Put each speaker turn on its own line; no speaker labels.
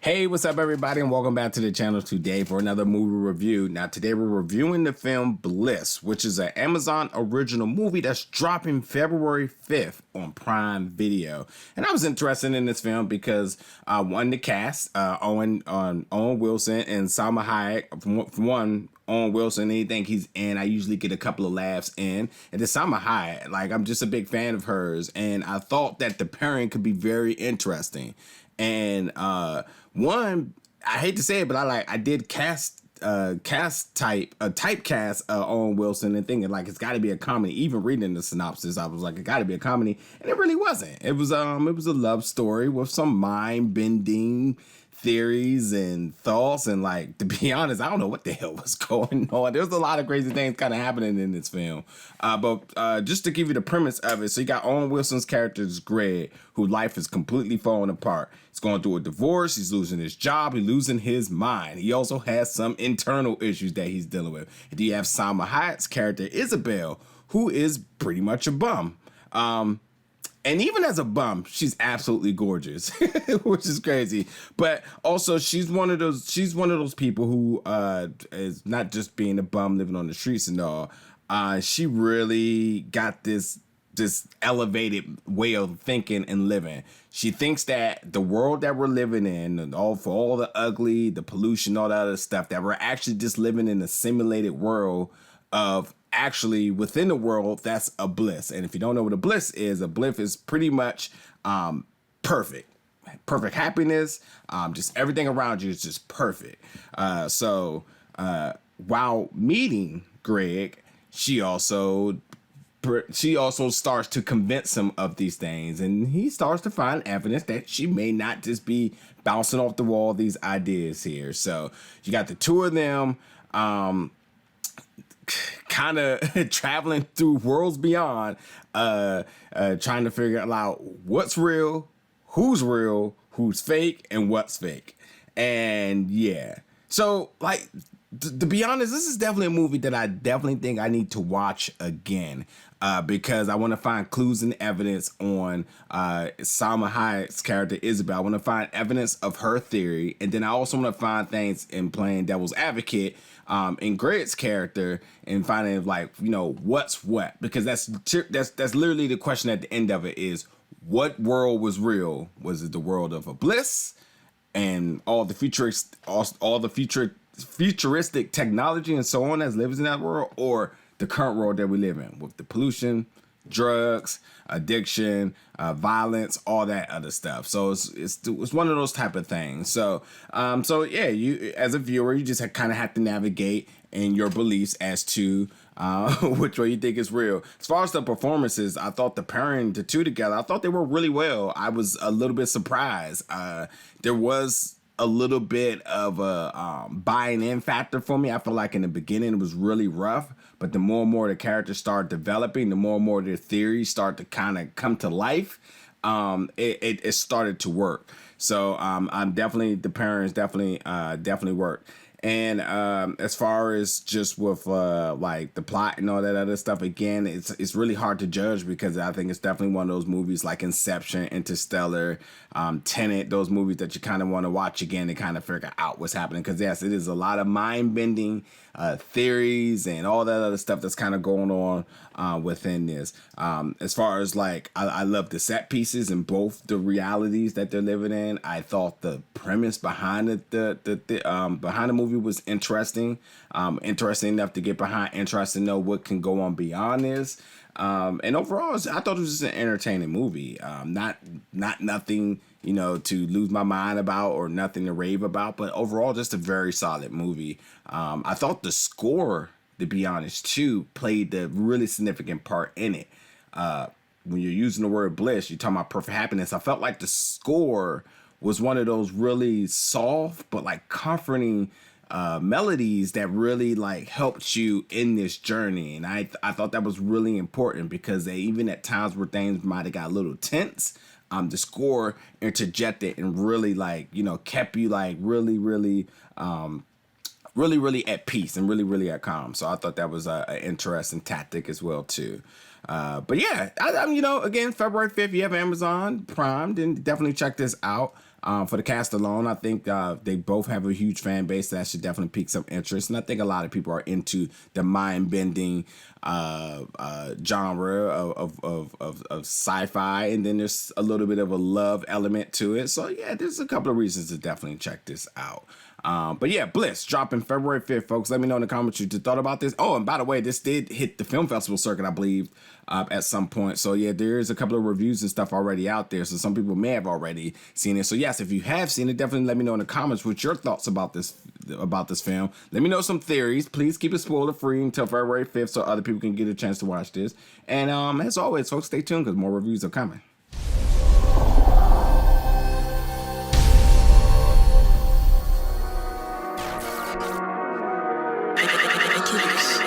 Hey, what's up, everybody, and welcome back to the channel today for another movie review. Now, today we're reviewing the film Bliss, which is an Amazon original movie that's dropping February 5th on Prime Video. And I was interested in this film because one, the cast, Owen Wilson and Salma Hayek. For one, Owen Wilson, anything he's in, I usually get a couple of laughs in. And then Salma Hayek, like, I'm just a big fan of hers, and I thought that the pairing could be very interesting. And one, I hate to say it, but I did typecast Owen Wilson and thinking like it's got to be a comedy. Even reading the synopsis, I was like, it got to be a comedy, and it really wasn't. It was a love story with some mind bending theories and thoughts, and like, to be honest, I don't know what the hell was going on. There's a lot of crazy things kind of happening in this film, but just to give you the premise of it, so you got Owen Wilson's character is Greg, whose life is completely falling apart. He's going through a divorce, he's losing his job, he's losing his mind. He also has some internal issues that he's dealing with. And you have Salma Hayek's character Isabel, who is pretty much a bum. And even as a bum, she's absolutely gorgeous, which is crazy. But also, she's one of those people who is not just being a bum living on the streets and all. She really got this elevated way of thinking and living. She thinks that the world that we're living in, and for all the ugly, the pollution, all that other stuff, that we're actually just living in a simulated world of actually within the world that's a bliss. And if you don't know what a bliss is pretty much perfect happiness. Just everything around you is just perfect. So while meeting Greg, she also starts to convince him of these things, and he starts to find evidence that she may not just be bouncing off the wall these ideas here. So you got the two of them kind of traveling through worlds beyond, trying to figure out what's real, who's fake, and what's fake. And yeah, so like, to be honest, this is definitely a movie that I definitely think I need to watch again, because I want to find clues and evidence on Salma Hayek's character Isabel. I want to find evidence of her theory, and then I also want to find things in playing devil's advocate in Greg's character, and finding, like, what's what, because that's literally the question at the end of it is, what world was real? Was it the world of a bliss and all the futuristic technology and so on that lives in that world, or the current world that we live in with the pollution, drugs, addiction, violence, all that other stuff? So it's one of those type of things. So yeah, you as a viewer, you just kind of have to navigate in your beliefs as to which way you think is real. As far as the performances, I thought the pairing the two together, I thought they were really well. I was a little bit surprised. There was a little bit of a buying in factor for me. I feel like in the beginning it was really rough, but the more and more the characters start developing, the more and more their theories start to kind of come to life, it started to work. So I'm definitely, the pairings definitely worked. And as far as just with like the plot and all that other stuff, again, it's really hard to judge, because I think it's definitely one of those movies like Inception, Interstellar, Tenet, those movies that you kind of want to watch again and kind of figure out what's happening. Because yes, it is a lot of mind-bending theories and all that other stuff that's kind of going on within this. As far as like, I love the set pieces in both the realities that they're living in. I thought the premise behind behind the movie was interesting enough to get behind, interesting to know what can go on beyond this. And overall, I thought it was just an entertaining movie. Not nothing, to lose my mind about or nothing to rave about, but overall, just a very solid movie. I thought the score, to be honest, too, played the really significant part in it. When you're using the word bliss, you're talking about perfect happiness. I felt like the score was one of those really soft but like comforting melodies that really like helped you in this journey. And I thought that was really important, because they, even at times where things might have got a little tense, the score interjected and really like, kept you like really at peace and really at calm. So I thought that was an interesting tactic as well too. But yeah, again, February 5th, you have Amazon Prime, then definitely check this out. For the cast alone, I think they both have a huge fan base that should definitely pique some interest, and I think a lot of people are into the mind-bending genre of sci-fi, and then there's a little bit of a love element to it. So yeah, there's a couple of reasons to definitely check this out. But yeah, Bliss dropping February 5th, folks. Let me know in the comments what you thought about this. Oh, and by the way, this did hit the film festival circuit, I believe, at some point. So yeah, there is a couple of reviews and stuff already out there. So some people may have already seen it. So yes, if you have seen it, definitely let me know in the comments what your thoughts about this film. Let me know some theories. Please keep it spoiler free until February 5th so other people can get a chance to watch this. And as always, folks, stay tuned because more reviews are coming.
Ridiculous.